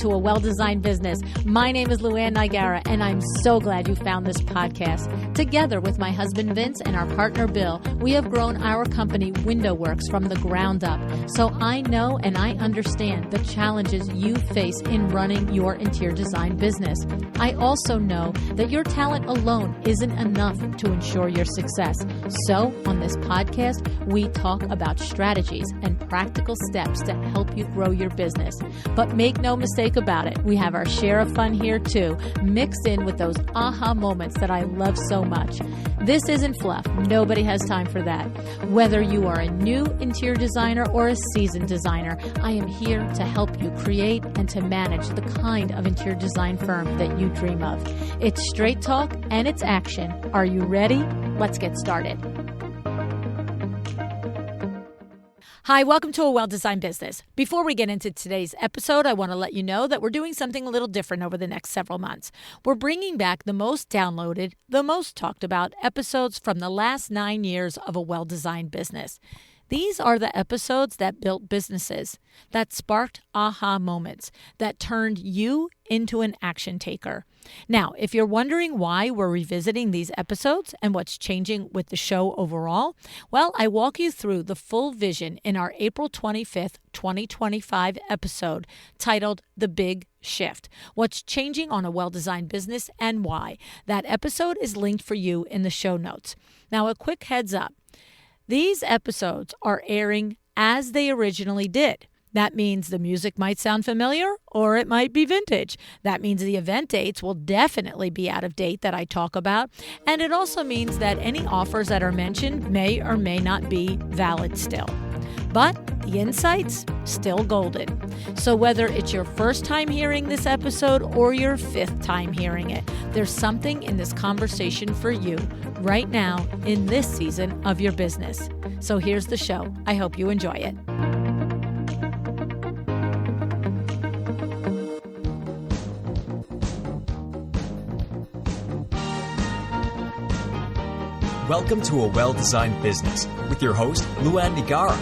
to A Well-Designed Business. My name is LuAnn and I'm so glad you found this podcast. Together with my husband Vince and our partner Bill, we have grown our company Window Works from the ground up. So I know and I understand the challenges you face in running your interior design business. I also know that your talent alone isn't enough to ensure your success. So on this podcast, we talk about strategies and practical steps to help you grow your business. But make no mistake about it, we have our share of fun here too, mixed in with those aha moments that I love so much. This isn't fluff. Nobody has time for that. Whether you are a new interior designer or a seasoned designer, I am here to help you create and to manage the kind of interior design firm that you dream of. It's straight talk and it's action. Are you ready? Let's get started. Hi, welcome to A Well-Designed Business. Before we get into today's episode, I want to let you know that we're doing something a little different over the next several months. We're bringing back the most downloaded, the most talked about episodes from the last 9 years of A Well-Designed Business. These are the episodes that built businesses, that sparked aha moments, that turned you into an action taker. Now, if you're wondering why we're revisiting these episodes and what's changing with the show overall, well, I walk you through the full vision in our April 25th, 2025 episode titled The Big Shift, What's Changing on a Well-Designed Business and Why. That episode is linked for you in the show notes. Now, a quick heads up. These episodes are airing as they originally did. That means the music might sound familiar or it might be vintage. That means the event dates will definitely be out of date that I talk about. And it also means that any offers that are mentioned may or may not be valid still. But the insights, still golden. So whether it's your first time hearing this episode or your fifth time hearing it, there's something in this conversation for you right now in this season of your business. So here's the show. I hope you enjoy it. Welcome to A Well-Designed Business with your host, LuAnn and Deborah.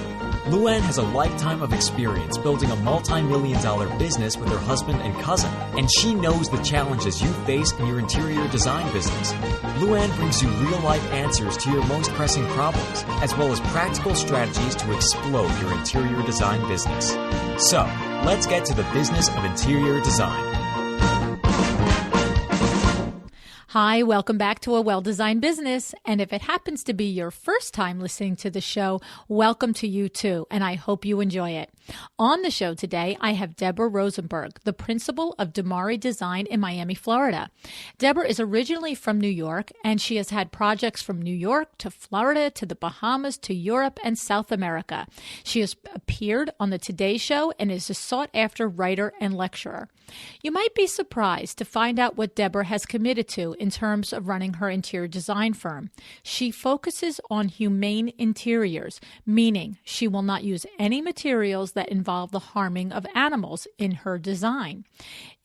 LuAnn has a lifetime of experience building a multi-million-dollar business with her husband and cousin, and she knows the challenges you face in your interior design business. LuAnn brings you real-life answers to your most pressing problems, as well as practical strategies to explode your interior design business. So, let's get to the business of interior design. Hi, welcome back to A Well-Designed Business. And if it happens to be your first time listening to the show, welcome to you too, and I hope you enjoy it. On the show today, I have Deborah Rosenberg, the principal of DiMare Design in Miami, Florida. Deborah is originally from New York, and she has had projects from New York to Florida to the Bahamas to Europe and South America. She has appeared on the Today Show and is a sought-after writer and lecturer. You might be surprised to find out what Deborah has committed to in terms of running her interior design firm. She focuses on humane interiors, meaning she will not use any materials that involve the harming of animals in her design.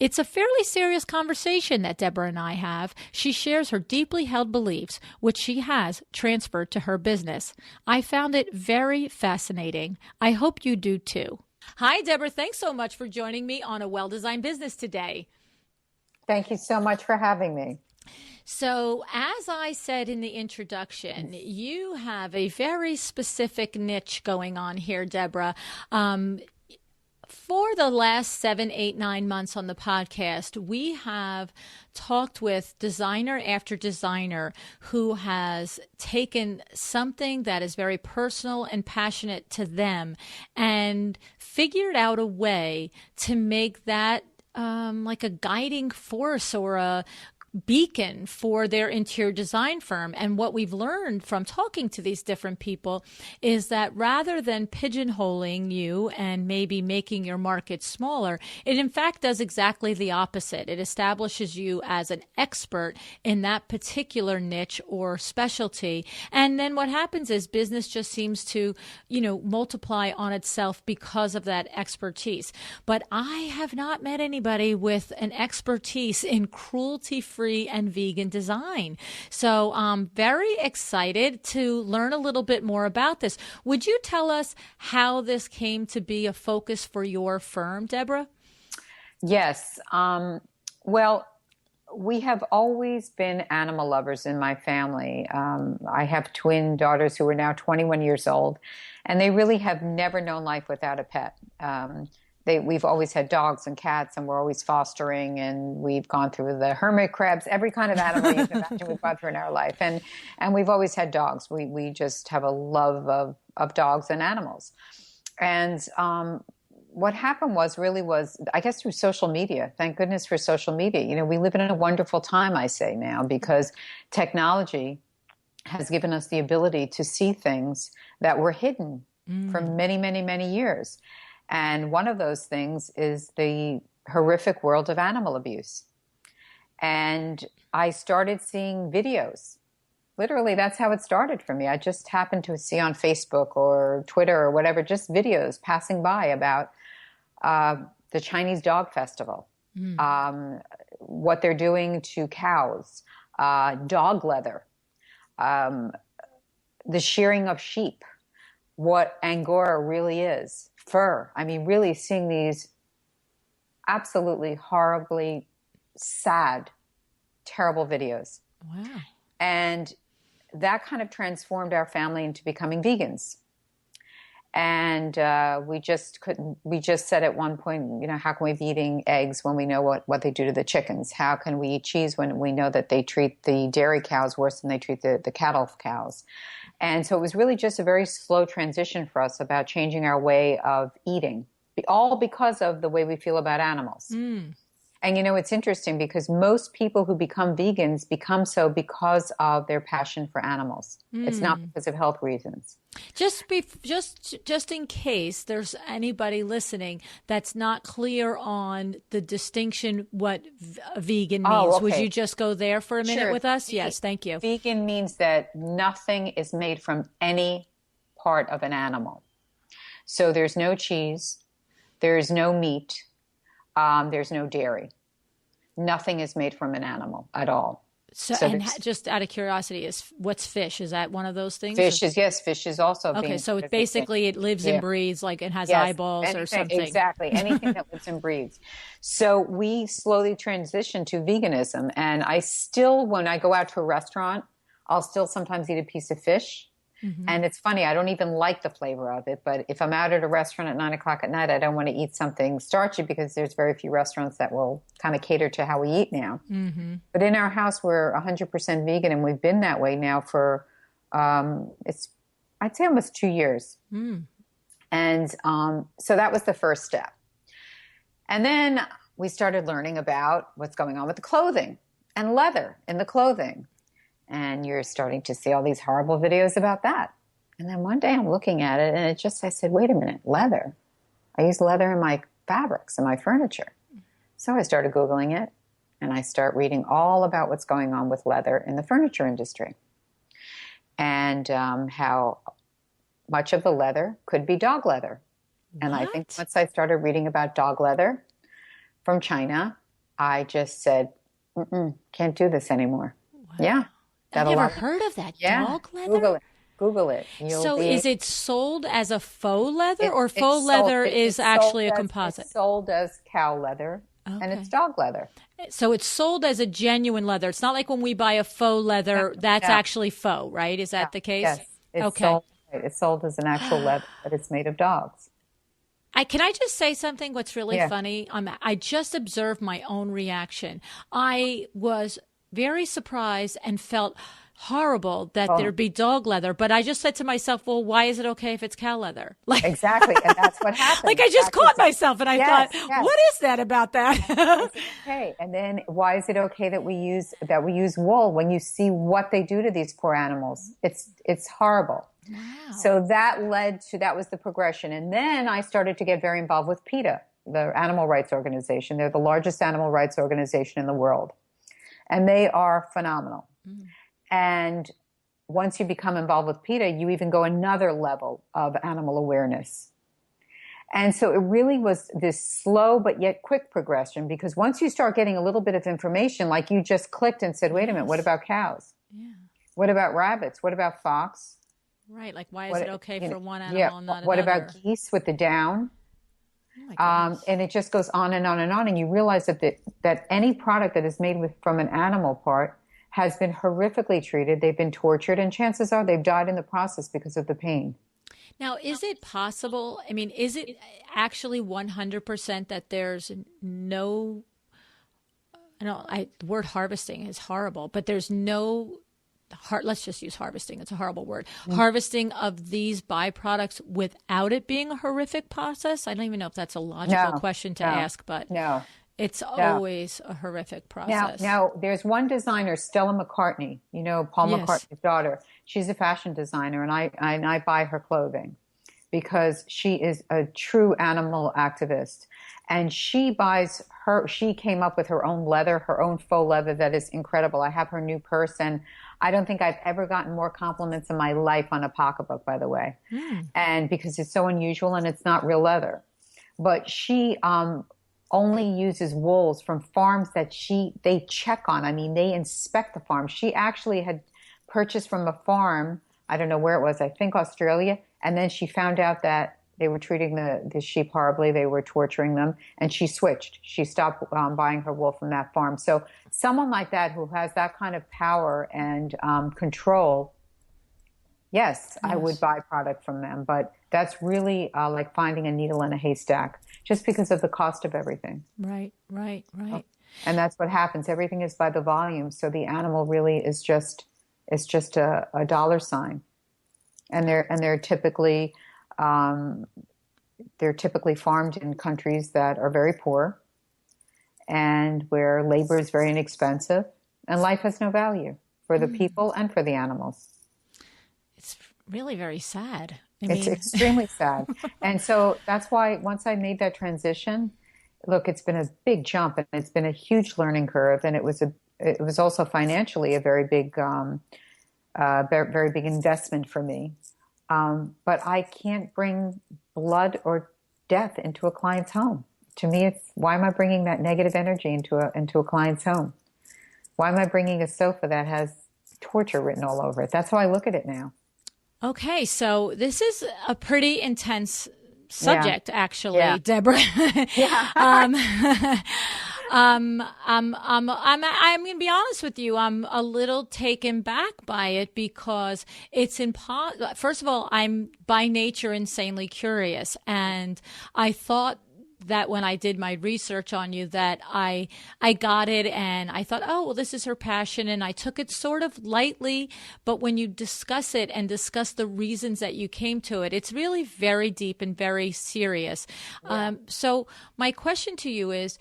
It's a fairly serious conversation that Deborah and I have. She shares her deeply held beliefs, which she has transferred to her business. I found it very fascinating. I hope you do too. Hi, Deborah. Thanks so much for joining me on A Well-Designed Business today. Thank you so much for having me. So, as I said in the introduction, you have a very specific niche going on here, Deborah. For the last 7, 8, 9 months on the podcast, we have talked with designer after designer who has taken something that is very personal and passionate to them and figured out a way to make that like a guiding force or a beacon for their interior design firm. And what we've learned from talking to these different people is that rather than pigeonholing you and maybe making your market smaller, it in fact does exactly the opposite. It establishes you as an expert in that particular niche or specialty. And then what happens is business just seems to, multiply on itself because of that expertise. But I have not met anybody with an expertise in cruelty-free and vegan design. So I'm very excited to learn a little bit more about this. Would you tell us how this came to be a focus for your firm, Deborah? Yes. Well, we have always been animal lovers in my family. I have twin daughters who are now 21 years old, and they really have never known life without a pet. We've always had dogs and cats, and we're always fostering, and we've gone through the hermit crabs, every kind of animal you can imagine we've gone through in our life. And we've always had dogs. We just have a love of dogs and animals. And what happened was, I guess, through social media. Thank goodness for social media. You know, we live in a wonderful time, I say now, because technology has given us the ability to see things that were hidden for many, many, many years. And one of those things is the horrific world of animal abuse. And I started seeing videos. Literally, that's how it started for me. I just happened to see on Facebook or Twitter or whatever, just videos passing by about the Chinese Dog Festival, what they're doing to cows, dog leather, the shearing of sheep, what Angora really is, fur. I mean, really seeing these absolutely horribly sad, terrible videos. Wow. And that kind of transformed our family into becoming vegans. And we just said at one point, you know, how can we be eating eggs when we know what they do to the chickens? How can we eat cheese when we know that they treat the dairy cows worse than they treat the cattle cows? And so it was really just a very slow transition for us about changing our way of eating, all because of the way we feel about animals. And, you know, it's interesting because most people who become vegans become so because of their passion for animals. It's not because of health reasons. Just in case there's anybody listening that's not clear on the distinction, what vegan means, Oh, okay. Would you just go there for a minute Sure. with us? Yes, thank you. Vegan means that nothing is made from any part of an animal. So there's no cheese, there's no meat, there's no dairy. Nothing is made from an animal at all. So and just out of curiosity, what's fish? Is that one of those things? Fish is also okay. being So it basically it lives and breathes, like it has eyeballs or something. Exactly, anything that lives and breathes. So we slowly transitioned to veganism, and I still, when I go out to a restaurant, I'll still sometimes eat a piece of fish. And it's funny, I don't even like the flavor of it, but if I'm out at a restaurant at 9 o'clock at night, I don't want to eat something starchy because there's very few restaurants that will kind of cater to how we eat now. But in our house, we're 100% vegan, and we've been that way now for, I'd say almost 2 years. And so that was the first step. And then we started learning about what's going on with the clothing and leather in the clothing. And you're starting to see all these horrible videos about that. And then one day I'm looking at it, and I said, wait a minute, leather. I use leather in my fabrics and my furniture. So I started Googling it, and I start reading all about what's going on with leather in the furniture industry. And how much of the leather could be dog leather. And I think once I started reading about dog leather from China, I just said, can't do this anymore. Wow. Yeah. I've never heard of that. Dog leather? Google it. So is it sold as a faux leather, or faux leather is actually a composite? It's sold as cow leather, and it's dog leather. So it's sold as a genuine leather. It's not like when we buy a faux leather, that's actually faux, right? Is that the case? Yes. It's sold as an actual leather, but it's made of dogs. Can I just say something? What's really funny? I just observed my own reaction. I was very surprised and felt horrible that there'd be dog leather. But I just said to myself, well, why is it okay if it's cow leather? Like, exactly. And that's what happened. Like I just caught myself and I thought, what is that about that? Okay. And then why is it okay that we use wool when you see what they do to these poor animals? It's horrible. Wow. So that was the progression. And then I started to get very involved with PETA, the animal rights organization. They're the largest animal rights organization in the world. And they are phenomenal. And once you become involved with PETA, you even go another level of animal awareness. And so it really was this slow but yet quick progression, because once you start getting a little bit of information, like you just clicked and said, wait a minute, what about cows? Yeah. What about rabbits? What about fox? Right. Like, why is it okay for one animal and not what another? about geese with the down? Oh my goodness. And it just goes on and on and on. And you realize that any product that is made from an animal part has been horrifically treated. They've been tortured, and chances are they've died in the process because of the pain. Now, is it possible? I mean, is it actually 100% that there's no, the word harvesting is horrible, but there's no, let's just use harvesting. It's a horrible word. Harvesting of these byproducts without it being a horrific process? I don't even know if that's a logical question to ask, but it's always a horrific process. Now, there's one designer, Stella McCartney, Paul McCartney's daughter. She's a fashion designer, and I buy her clothing because she is a true animal activist. And she came up with her own leather, her own faux leather that is incredible. I have her new purse, and I don't think I've ever gotten more compliments in my life on a pocketbook, by the way. And because it's so unusual and it's not real leather. But she only uses wools from farms that they check on. I mean, they inspect the farm. She actually had purchased from a farm, I don't know where it was, I think Australia, and then she found out that they were treating the sheep horribly, they were torturing them, and she switched. She stopped buying her wool from that farm. So someone like that who has that kind of power and control, yes, I would buy product from them. But that's really like finding a needle in a haystack, just because of the cost of everything. Right. And that's what happens. Everything is by the volume. So the animal really is just a dollar sign. And they're typically farmed in countries that are very poor and where labor is very inexpensive and life has no value for the people and for the animals. It's really very sad. It's extremely sad. And so that's why once I made that transition, look, it's been a big jump and it's been a huge learning curve. And it was also financially a very big investment for me. But I can't bring blood or death into a client's home. To me, it's why am I bringing that negative energy into a client's home? Why am I bringing a sofa that has torture written all over it? That's how I look at it now. Okay, so this is a pretty intense subject, actually, Deborah. I'm going to be honest with you. I'm a little taken back by it because it's impossible. First of all, I'm by nature insanely curious, and I thought that when I did my research on you that I got it and I thought, oh, well, this is her passion. And I took it sort of lightly. But when you discuss it and discuss the reasons that you came to it, it's really very deep and very serious. Yeah. So my question to you is,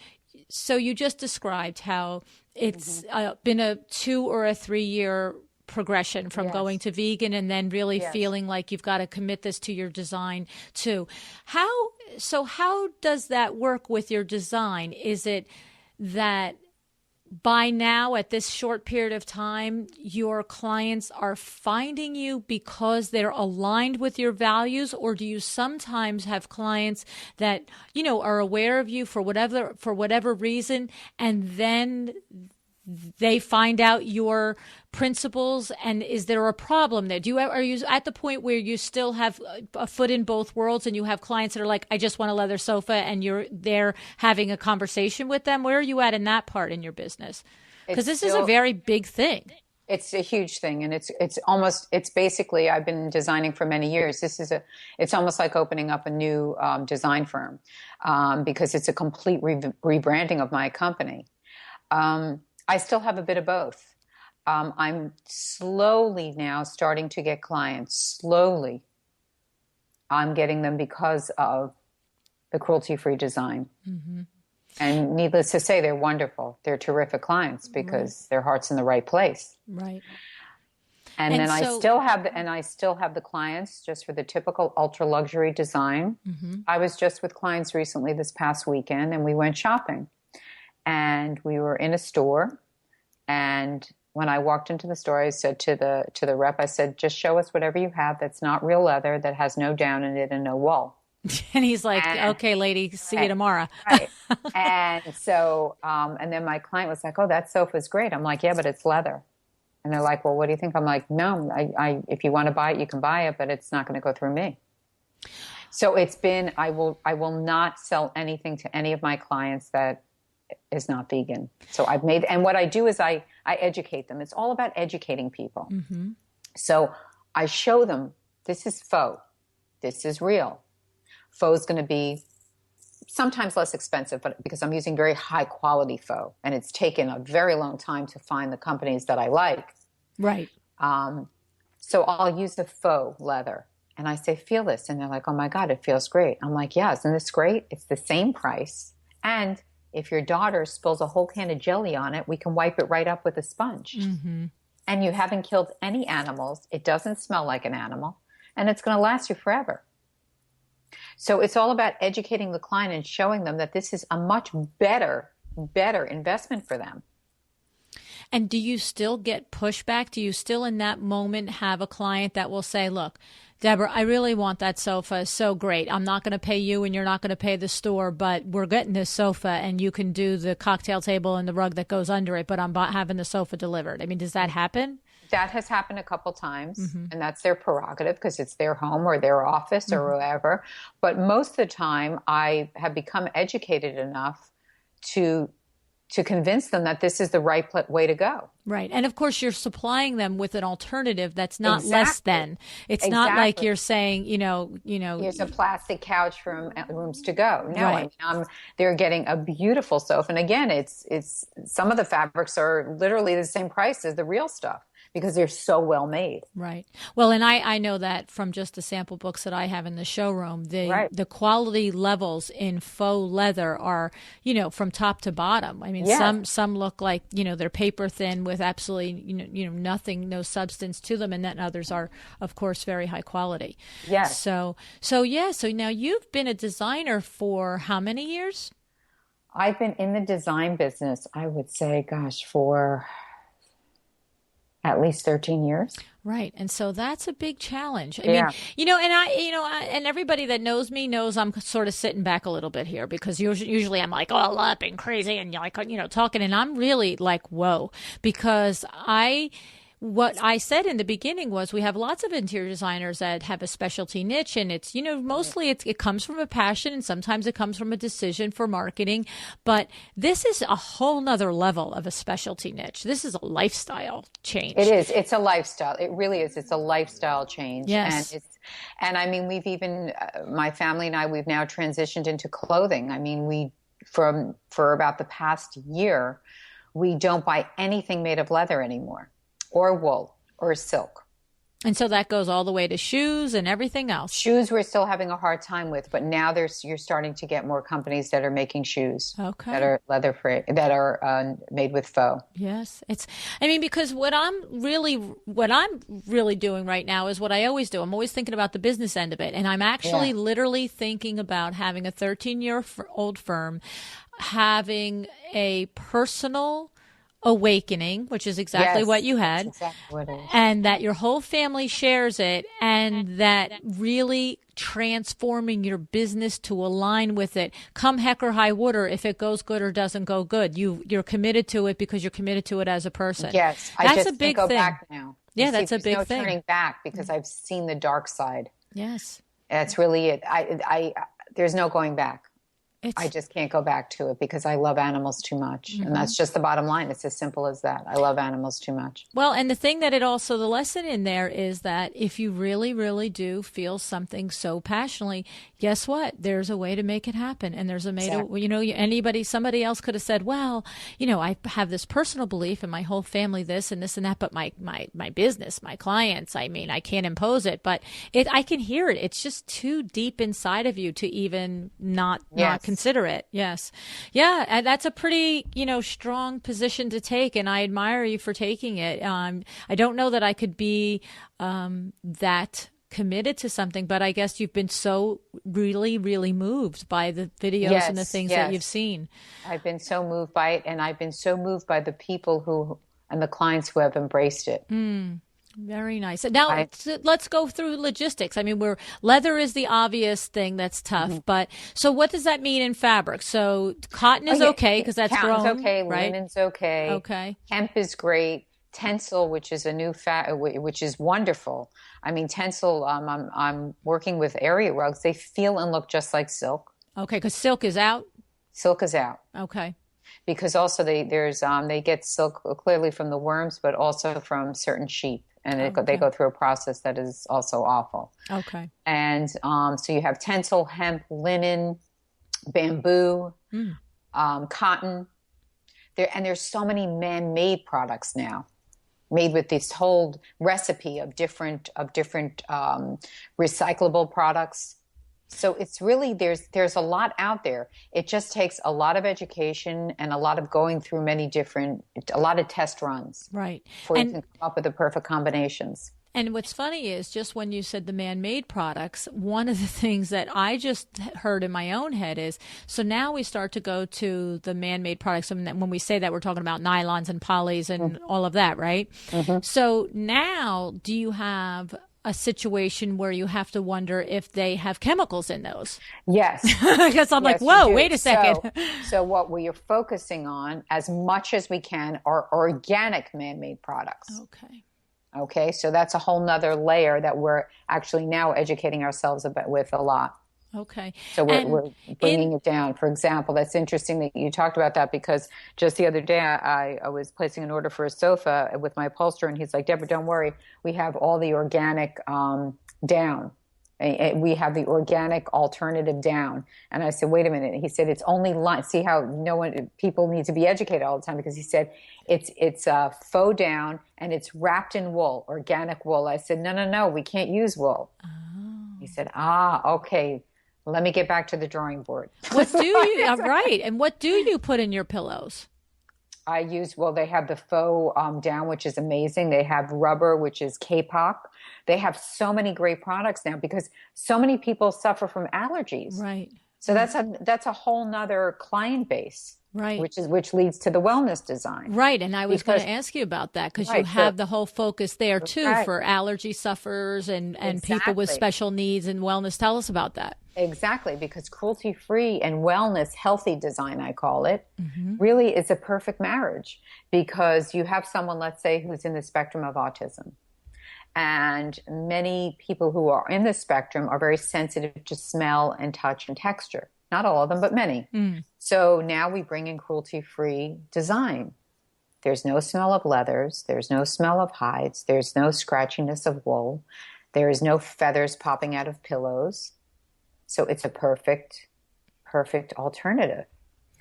so you just described how it's been a 2 or a 3 year progression from going to vegan and then really feeling like you've got to commit this to your design too. How does that work with your design? Is it that by now at this short period of time, your clients are finding you because they're aligned with your values, or do you sometimes have clients that, are aware of you for whatever reason, and then they find out your principles, and is there a problem there? Are you at the point where you still have a foot in both worlds and you have clients that are like, I just want a leather sofa, and you're there having a conversation with them? Where are you at in that part in your business? Because this is a very big thing. It's a huge thing, and it's basically, I've been designing for many years. It's almost like opening up a new design firm because it's a complete rebranding of my company. I still have a bit of both. I'm slowly now starting to get clients. Slowly. I'm getting them because of the cruelty-free design. Mm-hmm. And needless to say, they're wonderful. They're terrific clients because their heart's in the right place. Right. And then I still have the clients just for the typical ultra luxury design. Mm-hmm. I was just with clients recently this past weekend, and we went shopping. And we were in a store, and when I walked into the store, I said to the rep, I said, just show us whatever you have that's not real leather, that has no down in it and no wool. And he's like, okay, lady, see you tomorrow. Right. And so, and then my client was like, oh, that sofa's great. I'm like, yeah, but it's leather. And they're like, well, what do you think? I'm like, no, if you want to buy it, you can buy it, but it's not going to go through me. So it's been, I will not sell anything to any of my clients that is not vegan. So I've made, and what I do is I educate them. It's all about educating people. Mm-hmm. So I show them, this is faux. This is real. Faux is going to be sometimes less expensive, but because I'm using very high quality faux, and it's taken a very long time to find the companies that I like. Right. So I'll use the faux leather, and I say, feel this. And they're like, oh my God, it feels great. I'm like, yeah, isn't this great? It's the same price. And if your daughter spills a whole can of jelly on it, we can wipe it right up with a sponge. Mm-hmm. And you haven't killed any animals. It doesn't smell like an animal, and it's going to last you forever. So it's all about educating the client and showing them that this is a much better investment for them. And do you still get pushback? Do you still in that moment have a client that will say, look, Deborah, I really want that sofa. It's so great. I'm not going to pay you and you're not going to pay the store, but we're getting this sofa and you can do the cocktail table and the rug that goes under it, but I'm having the sofa delivered. I mean, does that happen? That has happened a couple times, mm-hmm. and that's their prerogative because it's their home or their office or mm-hmm. wherever. But most of the time, I have become educated enough to convince them that this is the right way to go. Right. And of course, you're supplying them with an alternative that's not exactly. less than. It's not like you're saying, here's a plastic couch from Rooms to Go. No, right. I mean, they're getting a beautiful sofa. And again, it's some of the fabrics are literally the same price as the real stuff, because they're so well made. Right. Well, and I know that from just the sample books that I have in the showroom, the quality levels in faux leather are, from top to bottom. I mean, some look like, they're paper thin with absolutely, nothing, no substance to them. And then others are, of course, very high quality. Yes. So now you've been a designer for how many years? I've been in the design business, I would say, for at least 13 years. Right. And so that's a big challenge. I mean, and everybody that knows me knows I'm sort of sitting back a little bit here, because usually I'm like all up and crazy and talking, and I'm really like, whoa, because what I said in the beginning was we have lots of interior designers that have a specialty niche, and it's, mostly it comes from a passion, and sometimes it comes from a decision for marketing. But this is a whole nother level of a specialty niche. This is a lifestyle change. It is. It's a lifestyle. It really is. It's a lifestyle change. Yes. And I mean, we've even, my family and I, we've now transitioned into clothing. I mean, for about the past year, we don't buy anything made of leather anymore, or wool, or silk. And so that goes all the way to shoes and everything else. Shoes we're still having a hard time with, but now you're starting to get more companies that are making shoes that are leather-free, that are made with faux. Yes. Because what I'm really doing right now is what I always do. I'm always thinking about the business end of it. And I'm actually literally thinking about having a 13-year-old firm, having a personal awakening, which is exactly what you had, exactly what it is. And that your whole family shares it, and that really transforming your business to align with it, come heck or high water, if it goes good or doesn't go good. You're committed to it because you're committed to it as a person. Yes, that's a big go thing. Back now. Yeah, that's a big thing. No turning back, because I've seen the dark side. Yes, that's really it. There's no going back. I just can't go back to it, because I love animals too much. Mm-hmm. And that's just the bottom line. It's as simple as that. I love animals too much. Well, and the thing that the lesson in there is that if you really, really do feel something so passionately, guess what? There's a way to make it happen. And there's somebody else could have said, well, I have this personal belief in my whole family, this and this and that, but my business, my clients, I mean, I can't impose it, but I can hear it. It's just too deep inside of you to even not consider it. Yes. Yeah. And that's a pretty, strong position to take. And I admire you for taking it. I don't know that I could be that committed to something, but I guess you've been so really, really moved by the videos and the things that you've seen. I've been so moved by it. And I've been so moved by the people and the clients who have embraced it. Very nice. Now, let's go through logistics. I mean, leather is the obvious thing that's tough, mm-hmm. but so what does that mean in fabric? So cotton is okay because that's grown, okay, right? Linen's okay. Okay. Hemp is great. Tencel, which is a new which is wonderful. I mean, Tencel, I'm working with area rugs. They feel and look just like silk. Okay, because silk is out? Silk is out. Okay. Because also they get silk clearly from the worms, but also from certain sheep. And they go through a process that is also awful. Okay. And so you have Tencel, hemp, linen, bamboo, cotton. There's so many man-made products now, made with this whole recipe of different recyclable products. So it's really there's a lot out there. It just takes a lot of education and a lot of going through a lot of test runs, right? Before you can come up with the perfect combinations. And what's funny is just when you said the man-made products, one of the things that I just heard in my own head is, so now we start to go to the man-made products. And when we say that, we're talking about nylons and polys and all of that, right? Mm-hmm. So now do you have a situation where you have to wonder if they have chemicals in those? Yes. Because I'm like, whoa, wait a second. So what we are focusing on as much as we can are organic man-made products. Okay, so that's a whole nother layer that we're actually now educating ourselves with a lot. Okay. So we're bringing it down. For example, that's interesting that you talked about that, because just the other day I was placing an order for a sofa with my upholsterer, and he's like, Deborah, don't worry. We have all the organic down. We have the organic alternative down. And I said, wait a minute. He said, it's only see how people need to be educated all the time, because he said, it's faux down and it's wrapped in wool, organic wool. I said, no, we can't use wool. Oh. He said, okay. Let me get back to the drawing board. What do you, right. And what do you put in your pillows? I use, they have the faux down, which is amazing. They have rubber, which is Kapok. They have so many great products now because so many people suffer from allergies. Right. So that's a whole nother client base. Right. Which leads to the wellness design. Right. And I was going to ask you about that, because you have the whole focus there too for allergy sufferers and people with special needs and wellness. Tell us about that. Exactly, because cruelty-free and wellness, healthy design, I call it, really is a perfect marriage, because you have someone, let's say, who's in the spectrum of autism. And many people who are in the spectrum are very sensitive to smell and touch and texture. Not all of them, but many. So now we bring in cruelty-free design. There's no smell of leathers. There's no smell of hides. There's no scratchiness of wool. There is no feathers popping out of pillows. So it's a perfect alternative.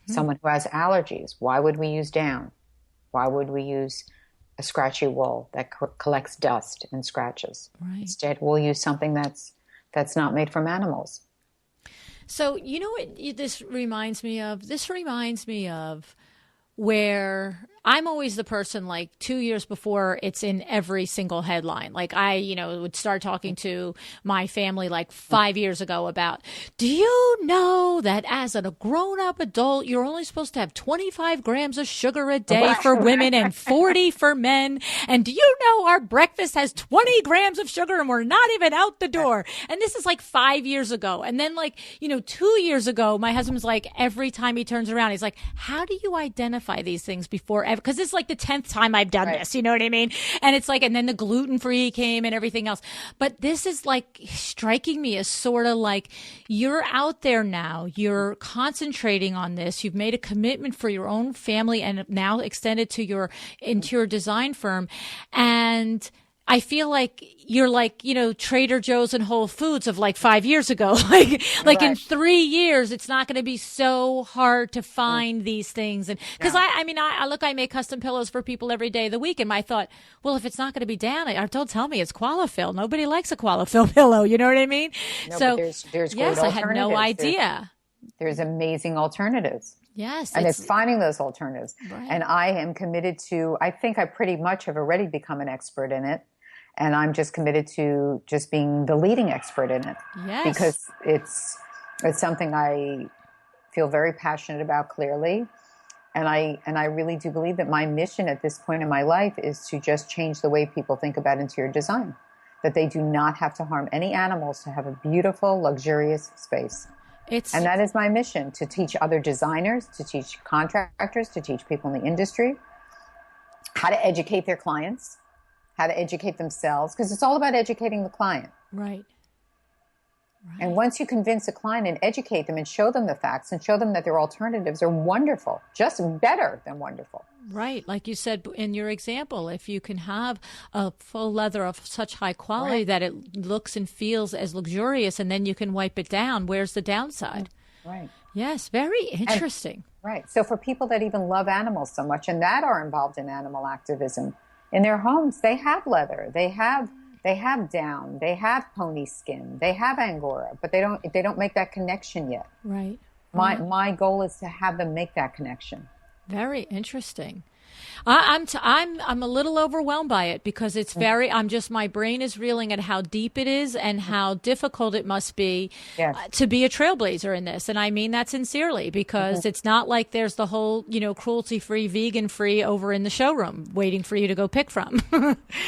Someone who has allergies, why would we use down? Why would we use a scratchy wool that collects dust and scratches? Right. Instead, we'll use something that's not made from animals. So, you know what this reminds me of? This reminds me of where I'm always the person, like 2 years before it's in every single headline. Like I, would start talking to my family like 5 years ago about, do you know that as a grown-up adult, you're only supposed to have 25 grams of sugar a day for women and 40 for men? And do you know our breakfast has 20 grams of sugar and we're not even out the door? And this is like 5 years ago. And then 2 years ago, my husband's like, every time he turns around, he's like, how do you identify these things before? Because this is like the 10th time I've done this, you know what I mean? And it's like, and then the gluten-free came and everything else. But this is like striking me as sort of like, you're out there now, you're concentrating on this, you've made a commitment for your own family and now extended to your interior design firm. And I feel like you're like, Trader Joe's and Whole Foods of like 5 years ago. Like in 3 years, it's not going to be so hard to find these things. And because I make custom pillows for people every day of the week. And I thought, well, if it's not going to be down, don't tell me it's Qualifil. Nobody likes a Qualifil pillow. You know what I mean? No, so there's yes, I had no idea. There's amazing alternatives. Yes. And it's finding those alternatives. Right. And I am committed to, I think I pretty much have already become an expert in it. And I'm just committed to just being the leading expert in it. Yes. Because it's something I feel very passionate about, clearly. And I really do believe that my mission at this point in my life is to just change the way people think about interior design. That they do not have to harm any animals to have a beautiful, luxurious space. And that is my mission, to teach other designers, to teach contractors, to teach people in the industry. how to educate their clients, how to educate themselves, because it's all about educating the client. Right. And once you convince a client and educate them and show them the facts and show them that their alternatives are wonderful, just better than wonderful. Right. Like you said in your example, if you can have a full leather of such high quality that it looks and feels as luxurious, and then you can wipe it down, where's the downside? Right. Yes. Very interesting. Right. So for people that even love animals so much and that are involved in animal activism, in their homes, they have leather, they have down, they have pony skin, they have Angora, but they don't make that connection yet. Right. My goal is to have them make that connection. Very interesting. I'm a little overwhelmed by it because it's very, my brain is reeling at how deep it is and how difficult it must be to be a trailblazer in this. And I mean that sincerely, because it's not like there's the whole, cruelty-free, vegan-free over in the showroom waiting for you to go pick from.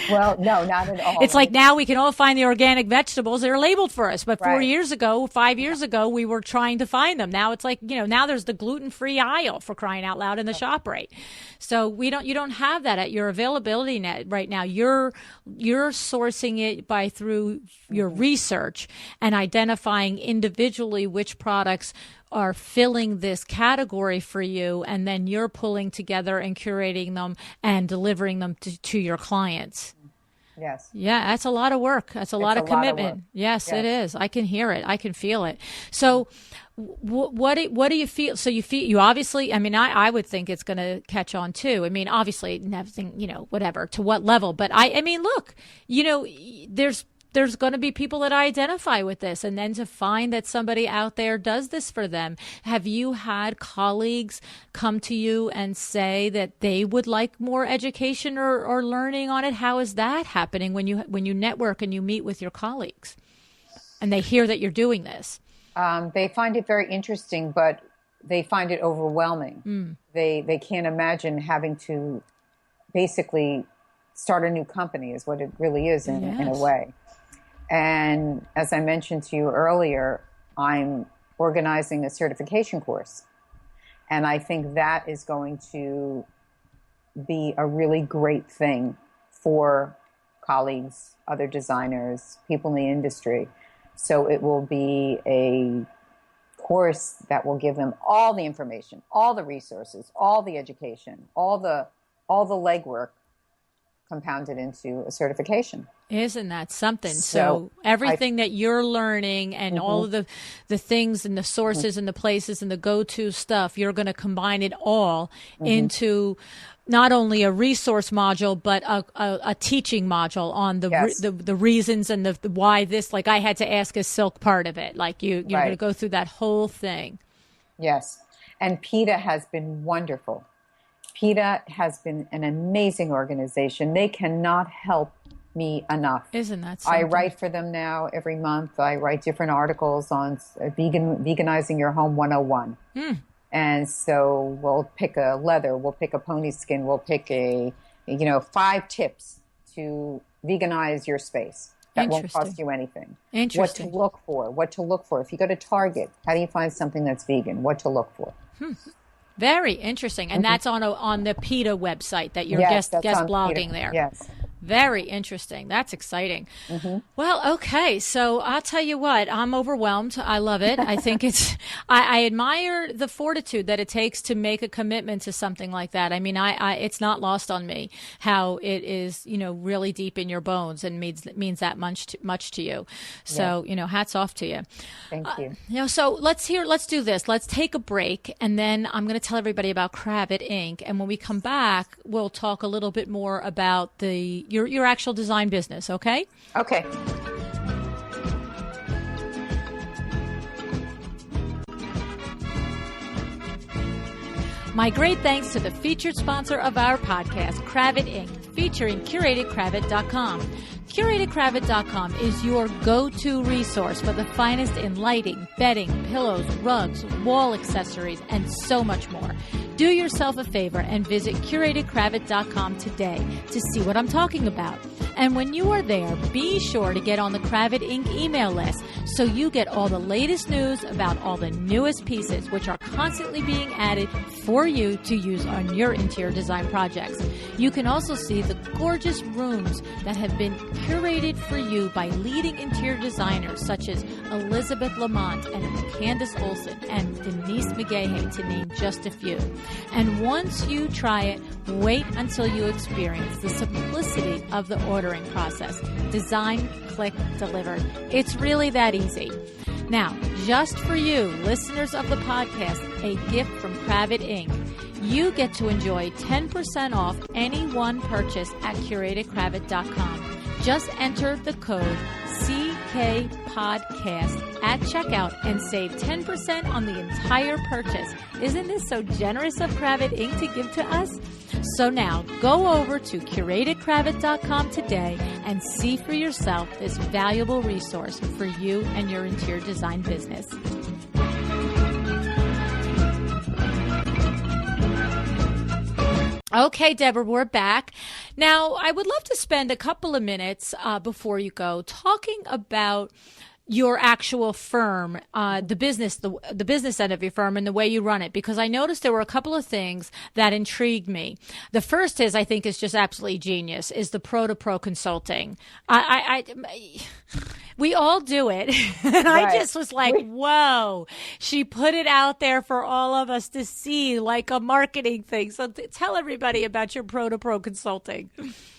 Well, no, not at all. It's like now we can all find the organic vegetables that are labeled for us. But 5 years ago, we were trying to find them. Now it's like, now there's the gluten-free aisle, for crying out loud, in the shop rate. So you don't have that at your availability net right now. You're sourcing it through your research and identifying individually which products are filling this category for you, and then you're pulling together and curating them and delivering them to your clients. Yes. Yeah, that's a lot of work. That's a lot of commitment. Yes, it is. I can hear it. I can feel it. So what do you feel? So you obviously, I would think it's going to catch on too. Obviously nothing, whatever, to what level, but look, there's going to be people that identify with this, and then to find that somebody out there does this for them. Have you had colleagues come to you and say that they would like more education or learning on it? How is that happening when you network and you meet with your colleagues and they hear that you're doing this? They find it very interesting, but they find it overwhelming. They can't imagine having to basically start a new company, is what it really is in a way. And as I mentioned to you earlier, I'm organizing a certification course. And I think that is going to be a really great thing for colleagues, other designers, people in the industry. So it will be a course that will give them all the information, all the resources, all the education, all the legwork compounded into a certification. Isn't that something? So everything that you're learning and all of the things and the sources and the places and the go-to stuff, you're going to combine it all into not only a resource module, but a teaching module on the reasons and the why this, like I had to ask a silk part of it. Like you're going to go through that whole thing. Yes. And PETA has been wonderful. PETA has been an amazing organization. They cannot help me enough. Isn't that something? I write for them now every month. I write different articles on veganizing your home 101. And so we'll pick a leather, we'll pick a pony skin, we'll pick 5 tips to veganize your space that won't cost you anything. Interesting. What to look for. If you go to Target, how do you find something that's vegan? What to look for. Very interesting. And that's on the PETA website that you're guest blogging PETA. There. Yes. Very interesting. That's exciting. Well, okay. So I'll tell you what, I'm overwhelmed. I love it. I think I admire the fortitude that it takes to make a commitment to something like that. I mean, it's not lost on me how it is, really deep in your bones and means that much to you. So, hats off to you. Thank you. So let's do this. Let's take a break, and then I'm going to tell everybody about Kravit Inc. And when we come back, we'll talk a little bit more about your actual design business, okay? Okay. My great thanks to the featured sponsor of our podcast, Kravit Inc., featuring CuratedKravit.com. CuratedKravit.com is your go-to resource for the finest in lighting, bedding, pillows, rugs, wall accessories, and so much more. Do yourself a favor and visit CuratedKravit.com today to see what I'm talking about. And when you are there, be sure to get on the Kravit Inc. email list so you get all the latest news about all the newest pieces, which are constantly being added for you to use on your interior design projects. You can also see the gorgeous rooms that have been curated for you by leading interior designers such as Elizabeth Lamont and Candace Olson and Denise McGahey, to name just a few. And once you try it, wait until you experience the simplicity of the ordering process. Design, click, deliver. It's really that easy. Now, just for you, listeners of the podcast, a gift from Kravit Inc. You get to enjoy 10% off any one purchase at curatedkravit.com. Just enter the code CKPodcast at checkout and save 10% on the entire purchase. Isn't this so generous of Kravit Inc. to give to us? So now, go over to curatedkravit.com today and see for yourself this valuable resource for you and your interior design business. Okay, Deborah, we're back. Now, I would love to spend a couple of minutes before you go talking about your actual firm, the business end of your firm and the way you run it, because I noticed there were a couple of things that intrigued me. The first I think is just absolutely genius, is the pro-to-pro consulting. We all do it. And right. I just was like, whoa, she put it out there for all of us to see, like a marketing thing. So tell everybody about your pro-to-pro consulting.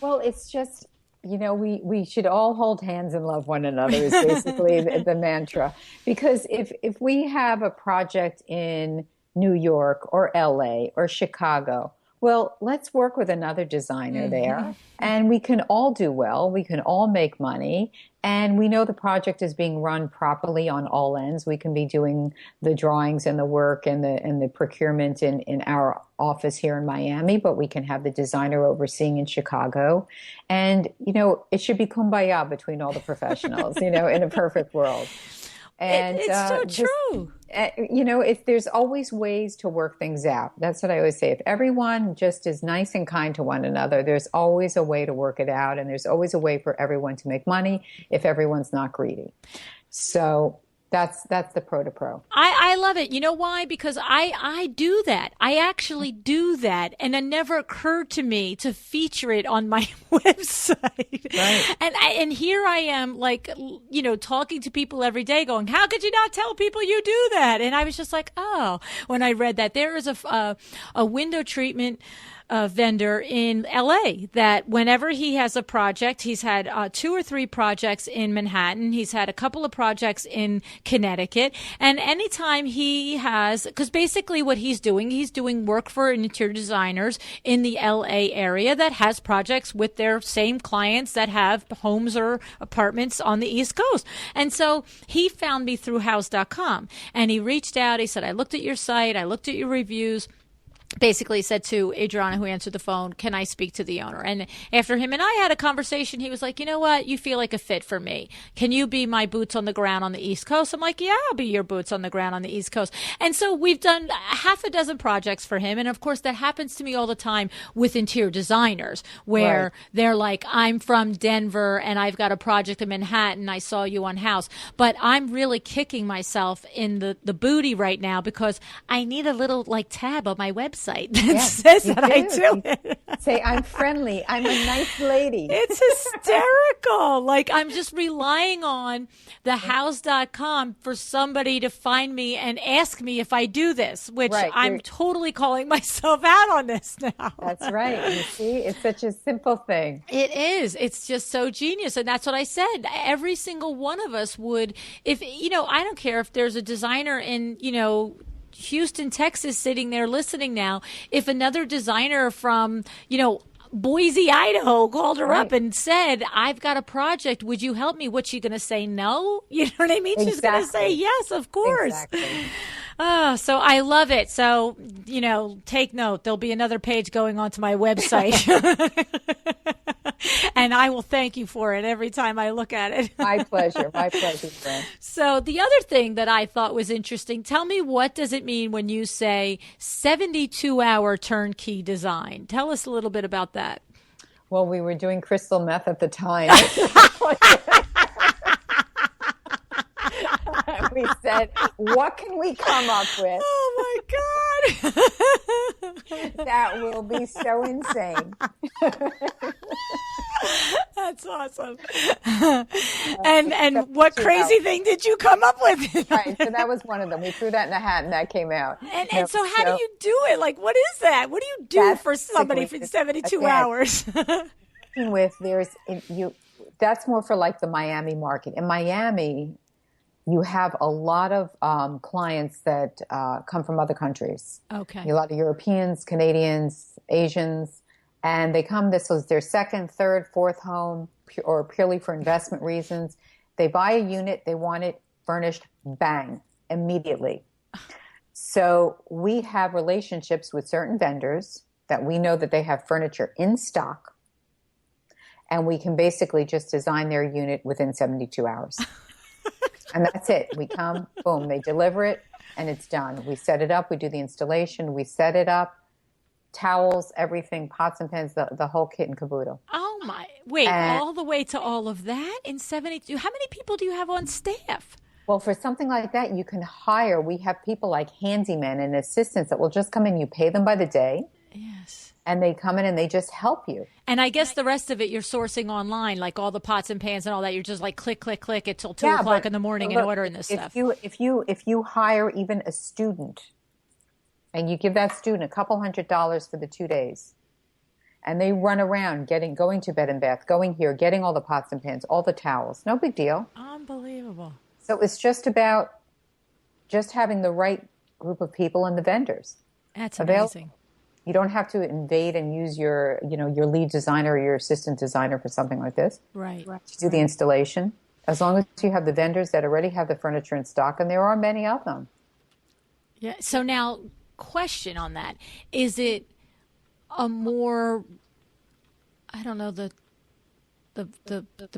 Well, it's just, we should all hold hands and love one another is basically the mantra. Because if we have a project in New York or LA or Chicago, well, let's work with another designer there, and we can all do well. We can all make money, and we know the project is being run properly on all ends. We can be doing the drawings and the work and the procurement in our office here in Miami, but we can have the designer overseeing in Chicago. And, it should be kumbaya between all the professionals, in a perfect world. And it's so true. If there's always ways to work things out. That's what I always say. If everyone just is nice and kind to one another, there's always a way to work it out. And there's always a way for everyone to make money if everyone's not greedy. So that's the pro-to-pro. I love it. You know why? Because I do that. I actually do that. And it never occurred to me to feature it on my website. Right. And here I am, like, talking to people every day going, how could you not tell people you do that? And I was just like, oh, when I read that, there is a window treatment vendor in LA that whenever he has a project, he's had 2 or 3 projects in Manhattan. He's had a couple of projects in Connecticut. And anytime he has, because basically what he's doing work for interior designers in the LA area that has projects with their same clients that have homes or apartments on the East Coast. And so he found me through house.com, and he reached out. He said, I looked at your site. I looked at your reviews. Basically said to Adriana, who answered the phone, can I speak to the owner? And after him and I had a conversation, he was like, you know what? You feel like a fit for me. Can you be my boots on the ground on the East Coast? I'm like, yeah, I'll be your boots on the ground on the East Coast. And so we've done half a dozen projects for him. And of course, that happens to me all the time with interior designers where they're like, I'm from Denver and I've got a project in Manhattan. I saw you on House. But I'm really kicking myself in the booty right now because I need a little tab on my website that says that I do it. Say, I'm friendly. I'm a nice lady. It's hysterical. Like, I'm just relying on the house.com for somebody to find me and ask me if I do this, which I'm totally calling myself out on this now. That's right. You see, it's such a simple thing. It is. It's just so genius. And that's what I said. Every single one of us would, if, I don't care if there's a designer in, Houston, Texas, sitting there listening now, if another designer from, Boise, Idaho called her up and said, I've got a project, would you help me? What's she going to say? No? You know what I mean? Exactly. She's going to say yes, of course. Exactly. So I love it. So, take note. There'll be another page going onto my website. And I will thank you for it every time I look at it. My pleasure. My pleasure, friend. So the other thing that I thought was interesting, tell me, what does it mean when you say 72-hour turnkey design? Tell us a little bit about that. Well, we were doing crystal meth at the time. We said, what can we come up with? Oh my God. That will be so insane. That's awesome. And what crazy thing did you come up with? Right, so that was one of them. We threw that in a hat and that came out. And so how do you do it? Like, what is that? What do you do for somebody for 72 hours? That's more for like the Miami market. In Miami, you have a lot of clients that come from other countries. Okay. A lot of Europeans, Canadians, Asians, and they come, this was their second, third, fourth home, or purely for investment reasons. They buy a unit, they want it furnished, bang, immediately. So we have relationships with certain vendors that we know that they have furniture in stock, and we can basically just design their unit within 72 hours. And that's it. We come, boom, they deliver it, and it's done. We set it up, we do the installation, we set it up, towels, everything, pots and pans, the whole kit and caboodle. Oh my, wait, all the way to all of that in 72? How many people do you have on staff? Well, for something like that, you can hire, we have people like handymen and assistants that will just come in, you pay them by the day. Yes. And they come in and they just help you. And I guess the rest of it you're sourcing online, like all the pots and pans and all that. You're just like click, click, click until 2 o'clock in the morning and ordering this stuff. If you hire even a student and you give that student a couple $100 for the 2 days, and they run around going to bed and bath, going here, getting all the pots and pans, all the towels, no big deal. Unbelievable. So it's just about just having the right group of people and the vendors. That's amazing. You don't have to invade and use your lead designer or your assistant designer for something like this. Right. To do the installation. As long as you have the vendors that already have the furniture in stock, and there are many of them. Yeah. So now, question on that. Is it a more, I don't know the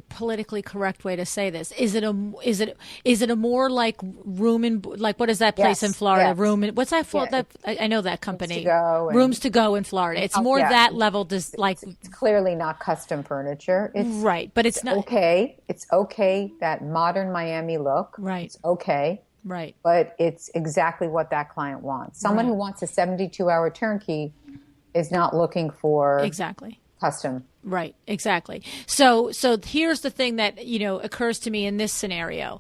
politically correct way to say this? Is it a more like room and like, what is that place in Florida? Yes. Room and what's that for? Yeah. I know that company. Rooms to Go in Florida. It's more that level. Just like it's clearly not custom furniture. It's right, but it's not okay. It's okay, that modern Miami look. Right. It's okay. Right. But it's exactly what that client wants. Someone who wants a 72-hour turnkey is not looking for exactly custom. Right, exactly. So here's the thing that, occurs to me in this scenario.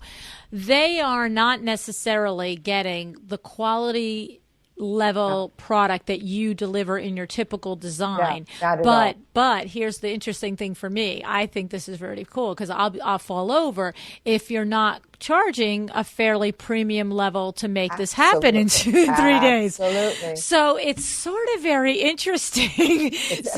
They are not necessarily getting the quality level product that you deliver in your typical design. But here's the interesting thing for me. I think this is very cool because I'll fall over if you're not charging a fairly premium level to make this happen in 3 days. Absolutely. So it's sort of very interesting.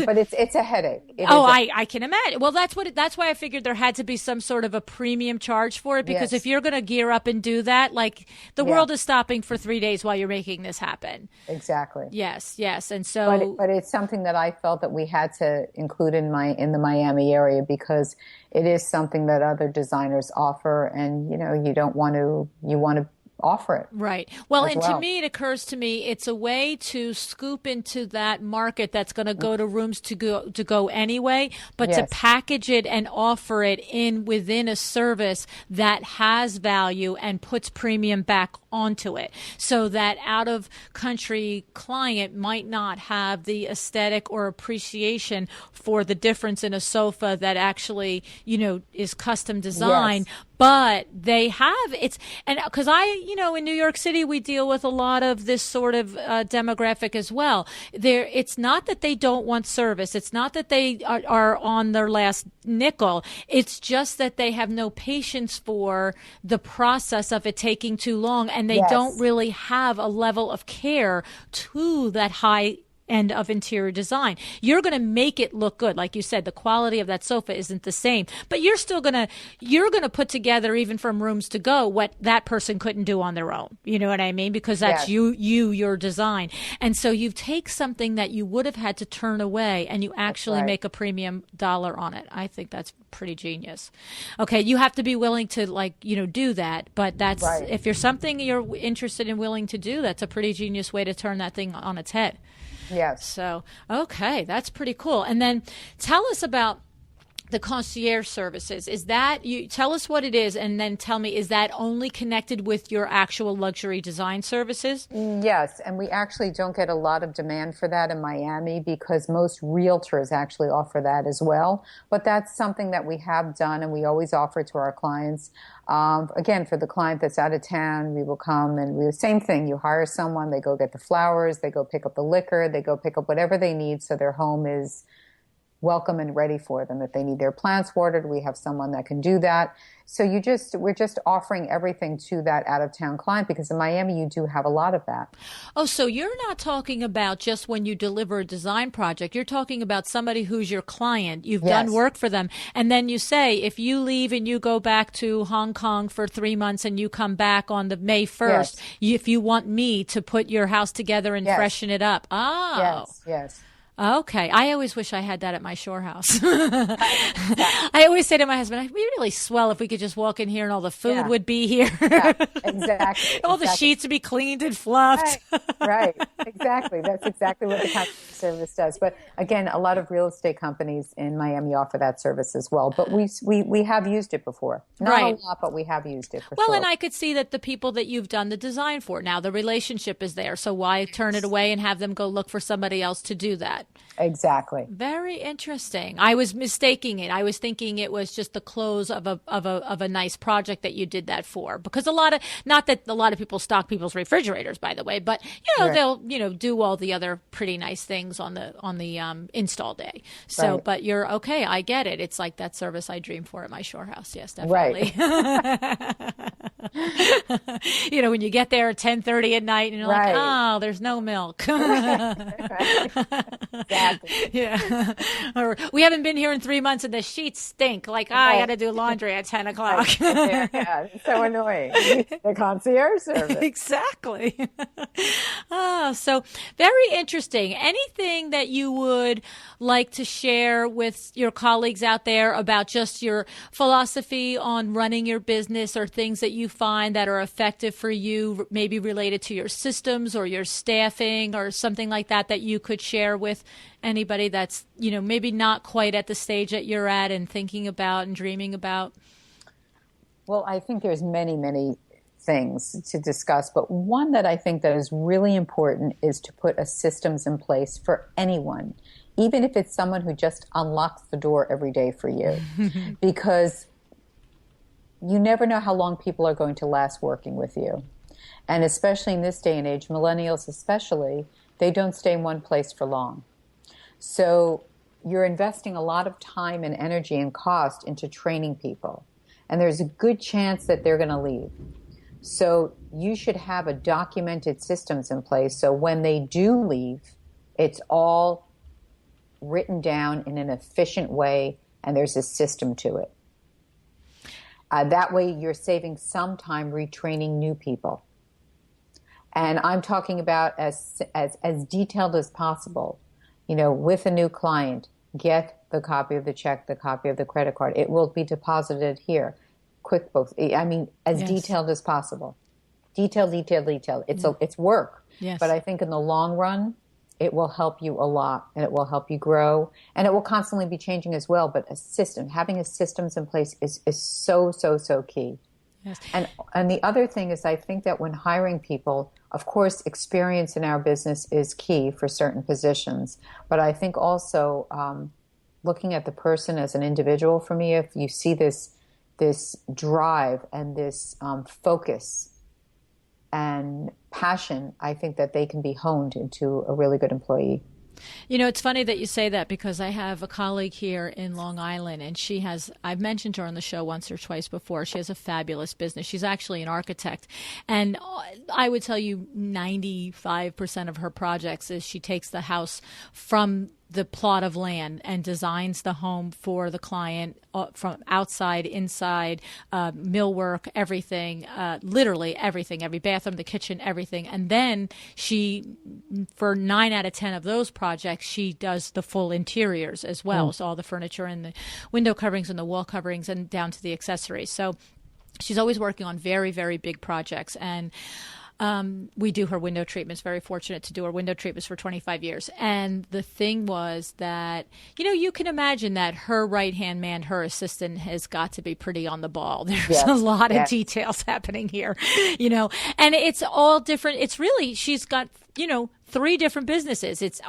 But it's a headache. I can imagine. Well, that's why I figured there had to be some sort of a premium charge for it, because if you're going to gear up and do that, like the world is stopping for 3 days while you're making this happen. Exactly. Yes. And so, but it's something that I felt that we had to include in the Miami area, because it is something that other designers offer, and you want to offer it. Right. Well, and to me, it occurs to me, it's a way to scoop into that market that's going to go to rooms to go anyway, but to package it and offer it within a service that has value and puts premium back onto it, so that out of country client might not have the aesthetic or appreciation for the difference in a sofa that actually, is custom designed. Yes. But they have and because in New York City, we deal with a lot of this sort of demographic as well. It's not that they don't want service. It's not that they are on their last nickel. It's just that they have no patience for the process of it taking too long, and they don't really have a level of care to that high end of interior design. You're going to make it look good. Like you said, the quality of that sofa isn't the same, but you're going to put together, even from Rooms to Go, what that person couldn't do on their own. You know what I mean? Because that's your design. And so you take something that you would have had to turn away, and you actually make a premium dollar on it. I think that's pretty genius. Okay. You have to be willing to do that, but that's, if you're something you're interested in willing to do, that's a pretty genius way to turn that thing on its head. Yes. So, okay, that's pretty cool. And then tell us about the concierge services. Is that, you tell us what it is, and then tell me, is that only connected with your actual luxury design services? Yes, and we actually don't get a lot of demand for that in Miami because most realtors actually offer that as well. But that's something that we have done and we always offer to our clients. Again, for the client that's out of town, we will come and we same thing. You hire someone, they go get the flowers, they go pick up the liquor, they go pick up whatever they need so their home is welcome and ready for them. If they need their plants watered, we have someone that can do that. So we're just offering everything to that out-of-town client because in Miami you do have a lot of that. Oh, so you're not talking about just when you deliver a design project. You're talking about somebody who's your client. You've done work for them. And then you say, if you leave and you go back to Hong Kong for 3 months and you come back on the May 1st, if you want me to put your house together and freshen it up. Oh. Yes. Okay. I always wish I had that at my shore house. I always say to my husband, it'd be really swell if we could just walk in here and all the food would be here. Exactly. All the sheets would be cleaned and fluffed. Right. Exactly. That's exactly what the concierge service does. But again, a lot of real estate companies in Miami offer that service as well. But we have used it before. Not a lot, but we have used it for sure. Well, and I could see that the people that you've done the design for, now the relationship is there. So why turn it away and have them go look for somebody else to do that? Exactly. Very interesting. I was mistaking it. I was thinking it was just the close of a nice project that you did that for. Because not that a lot of people stock people's refrigerators, by the way, but they'll do all the other pretty nice things on the install day. So, but you're okay. I get it. It's like that service I dream for at my shore house. Yes, definitely. Right. When you get there at 10:30 at night and you're like, oh, there's no milk. Exactly. Yeah. Or we haven't been here in 3 months and the sheets stink. Like, I got to do laundry at 10 o'clock. Yeah, it's so annoying. The concierge service. Exactly. So very interesting. Anything that you would like to share with your colleagues out there about just your philosophy on running your business, or things that you find that are effective for you, maybe related to your systems or your staffing or something like that you could share with anybody that's, maybe not quite at the stage that you're at and thinking about and dreaming about? Well, I think there's many, many things to discuss, but one that I think that is really important is to put a systems in place for anyone, even if it's someone who just unlocks the door every day for you, because you never know how long people are going to last working with you. And especially in this day and age, millennials especially, they don't stay in one place for long. So you're investing a lot of time and energy and cost into training people. And there's a good chance that they're going to leave. So you should have a documented systems in place so when they do leave, it's all written down in an efficient way and there's a system to it. That way you're saving some time retraining new people. And I'm talking about as detailed as possible. With a new client, get the copy of the check, the copy of the credit card. It will be deposited here. QuickBooks. I mean, as detailed as possible. Detail. It's work. Yes. But I think in the long run, it will help you a lot, and it will help you grow, and it will constantly be changing as well. But having a systems in place is so key. Yes. And the other thing is, I think that when hiring people, of course, experience in our business is key for certain positions. But I think also looking at the person as an individual, for me, if you see this drive and this focus and passion, I think that they can be honed into a really good employee. It's funny that you say that, because I have a colleague here in Long Island, and I've mentioned her on the show once or twice before. She has a fabulous business. She's actually an architect. And I would tell you 95% of her projects is she takes the house from the plot of land and designs the home for the client from outside, inside, millwork, everything, literally everything, every bathroom, the kitchen, everything. And then for 9 out of 10 of those projects, she does the full interiors as well. So all the furniture and the window coverings and the wall coverings and down to the accessories. So she's always working on very, very big projects. And we do her window treatments, very fortunate to do her window treatments for 25 years. And the thing was that, you can imagine that her right-hand man, her assistant, has got to be pretty on the ball. There's a lot of details happening here, and it's all different. It's really, she's got, 3 different businesses. It's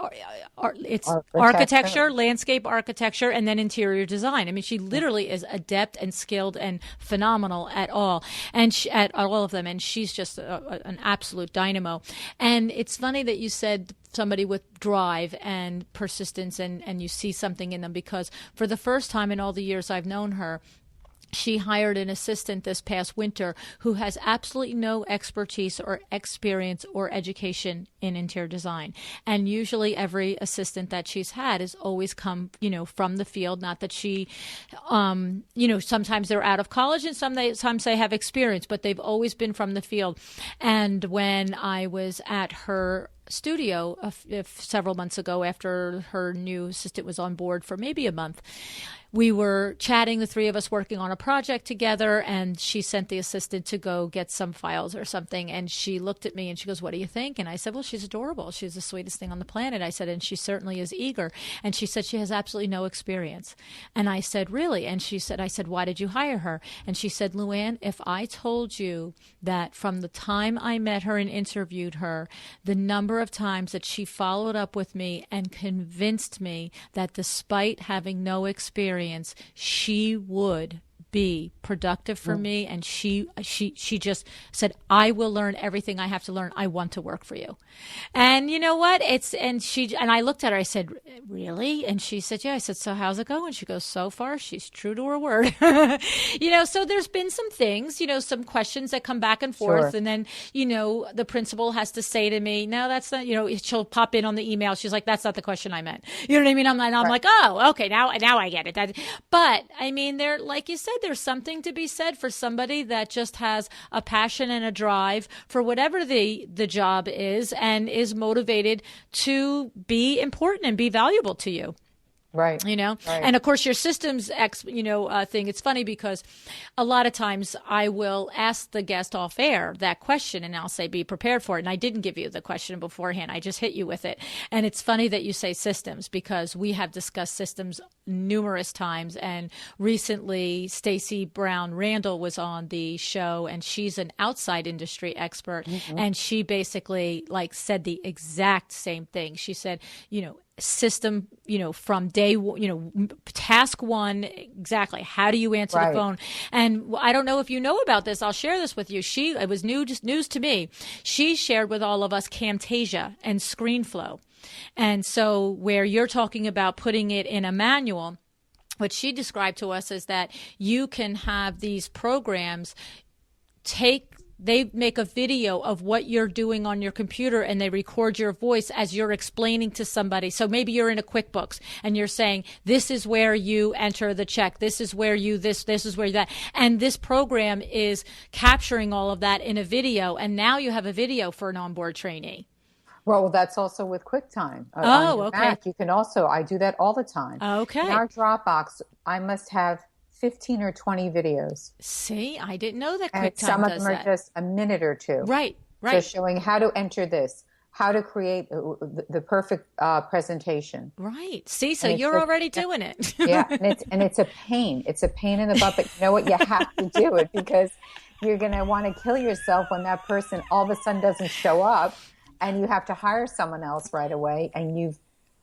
architecture, landscape architecture, and then interior design. I mean, she literally is adept and skilled and phenomenal at all, and at all of them. And she's just an absolute dynamo. And it's funny that you said somebody with drive and persistence, and you see something in them, because for the first time in all the years I've known her, she hired an assistant this past winter who has absolutely no expertise or experience or education in interior design. And usually every assistant that she's had has always come, from the field. Not that she, sometimes they're out of college and sometimes they have experience, but they've always been from the field. And when I was at her studio several months ago, after her new assistant was on board for maybe a month, we were chatting, the 3 of us working on a project together, and she sent the assistant to go get some files or something. And she looked at me and she goes, "What do you think?" And I said, "Well, she's adorable. She's the sweetest thing on the planet." I said, "And she certainly is eager." And she said she has absolutely no experience. And I said, "Really?" And I said, "Why did you hire her?" And she said, "LuAnn, if I told you that from the time I met her and interviewed her, the number of times that she followed up with me and convinced me that despite having no experience, she would be productive for me, and she just said, I will learn everything I have to learn. I want to work for you." And you know what? And I looked at her, I said, "Really?" And she said, "Yeah." I said, "So how's it going?" She goes, "So far, she's true to her word." So there's been some things, some questions that come back and forth. Sure. And then, the principal has to say to me, "No, that's not," she'll pop in on the email. She's like, "That's not the question I meant." You know what I mean? I'm like, "Oh, okay. Now I get it." But I mean, like you said, there's something to be said for somebody that just has a passion and a drive for whatever the job is, and is motivated to be important and be valuable to you. Right. Right. And of course your systems thing, it's funny because a lot of times I will ask the guest off air that question, and I'll say, be prepared for it. And I didn't give you the question beforehand. I just hit you with it. And it's funny that you say systems, because we have discussed systems numerous times. And recently Stacey Brown Randall was on the show, and she's an outside industry expert. Mm-hmm. And she basically said the exact same thing. She said, system, from day, task 1, exactly. How do you answer the phone? And I don't know if you know about this. I'll share this with you. It was news to me. She shared with all of us Camtasia and ScreenFlow. And so where you're talking about putting it in a manual, what she described to us is that you can have these programs they make a video of what you're doing on your computer, and they record your voice as you're explaining to somebody. So maybe you're in a QuickBooks and you're saying, this is where you enter the check. This is where this is where that. And this program is capturing all of that in a video. And now you have a video for an onboard trainee. Well, that's also with QuickTime. Okay. Mac, you can also, I do that all the time. Okay. In our Dropbox, I must have 15 or 20 videos. See, I didn't know that QuickTime does that. Some of them are just a minute or two. Right. Just showing how to enter this, how to create the perfect presentation. Right. See, so you're already doing it. Yeah, and it's a pain. It's a pain in the butt, but you know what? You have to do it, because you're going to want to kill yourself when that person all of a sudden doesn't show up, and you have to hire someone else right away, and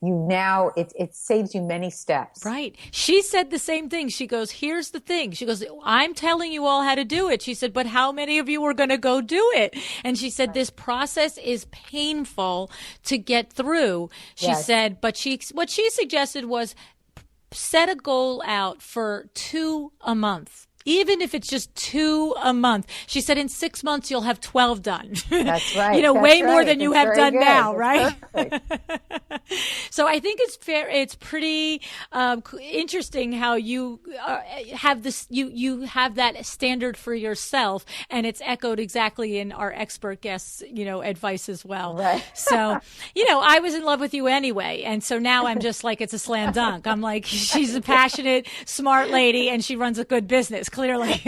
it saves you many steps. Right. She said the same thing. She goes, here's the thing. She goes, I'm telling you all how to do it. She said, but how many of you are going to go do it? And she said, this process is painful to get through. She said, but what she suggested was set a goal out for 2 a month. Even if it's just 2 a month. She said in 6 months, you'll have 12 done. That's right. Way more than you have done now, That's right? So I think it's fair. It's pretty interesting how you have this, you have that standard for yourself, and it's echoed exactly in our expert guests, advice as well. Right. So, I was in love with you anyway. And so now I'm just like, it's a slam dunk. I'm like, she's a passionate, smart lady, and she runs a good business. Clearly.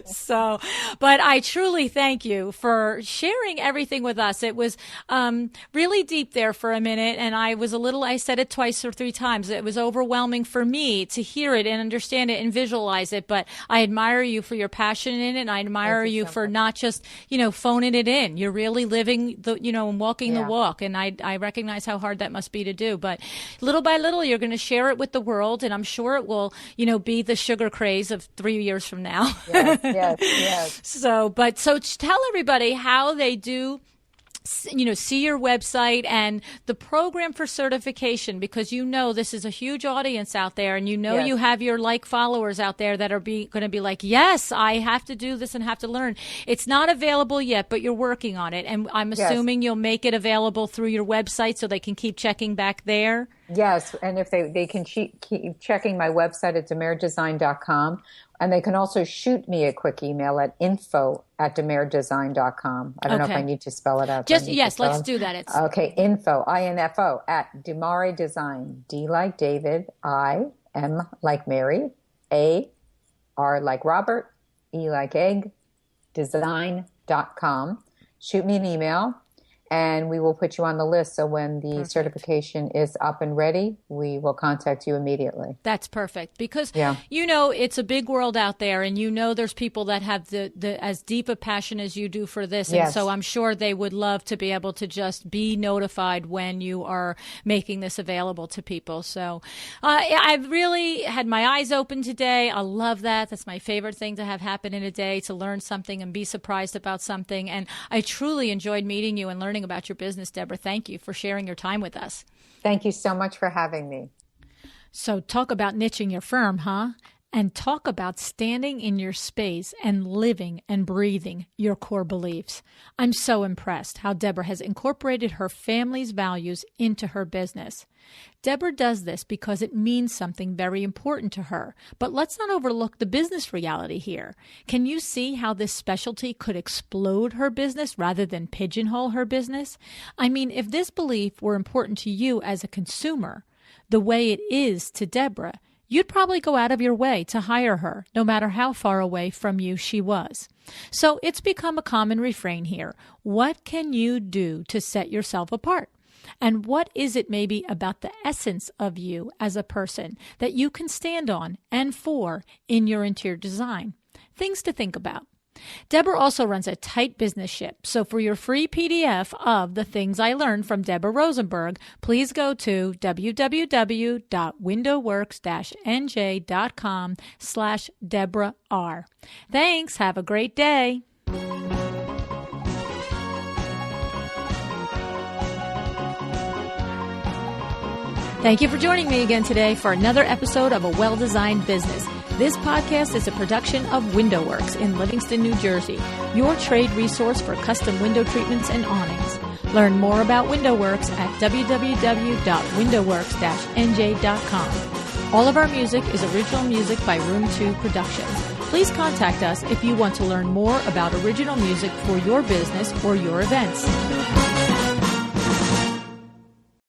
So, but I truly thank you for sharing everything with us. It was really deep there for a minute, and I said it twice or three times. It was overwhelming for me to hear it and understand it and visualize it, but I admire you for your passion in it, and I admire you for not just, phoning it in. You're really living and walking the walk, and I recognize how hard that must be to do, but little by little, you're going to share it with the world, and I'm sure it will, be the sugar craze of 3 years from now. Yes. So tell everybody how they do, see your website and the program for certification, because this is a huge audience out there, and you have your followers out there that are going to be like, yes, I have to do this and have to learn. It's not available yet, but you're working on it, and I'm assuming you'll make it available through your website so they can keep checking back there. Yes, and if they can keep checking my website at DiMareDesign.com, and they can also shoot me a quick email at info@DiMareDesign.com. I don't know if I need to spell it out. Let's do that. Okay, info at DiMare Design. D like David, I, M like Mary, A, R like Robert, E like Egg, design.com. Shoot me an email, and we will put you on the list. So when the certification is up and ready, we will contact you immediately. That's perfect, because, it's a big world out there, and there's people that have the as deep a passion as you do for this. And so I'm sure they would love to be able to just be notified when you are making this available to people. So I've really had my eyes open today. I love that. That's my favorite thing to have happen in a day, to learn something and be surprised about something. And I truly enjoyed meeting you and learning about your business, Deborah. Thank you for sharing your time with us. Thank you so much for having me. So talk about niching your firm, huh? And talk about standing in your space and living and breathing your core beliefs. I'm so impressed how Deborah has incorporated her family's values into her business. Deborah does this because it means something very important to her. But let's not overlook the business reality here. Can you see how this specialty could explode her business rather than pigeonhole her business? I mean, if this belief were important to you as a consumer, the way it is to Deborah, you'd probably go out of your way to hire her, no matter how far away from you she was. So it's become a common refrain here. What can you do to set yourself apart? And what is it maybe about the essence of you as a person that you can stand on and for in your interior design? Things to think about. Deborah also runs a tight business ship. So for your free PDF of the things I learned from Deborah Rosenberg, please go to www.windowworks-nj.com/Deborah R. Thanks. Have a great day. Thank you for joining me again today for another episode of A Well-Designed Business. This podcast is a production of WindowWorks in Livingston, New Jersey, your trade resource for custom window treatments and awnings. Learn more about WindowWorks at www.windowworks-nj.com. All of our music is original music by Room 2 Productions. Please contact us if you want to learn more about original music for your business or your events.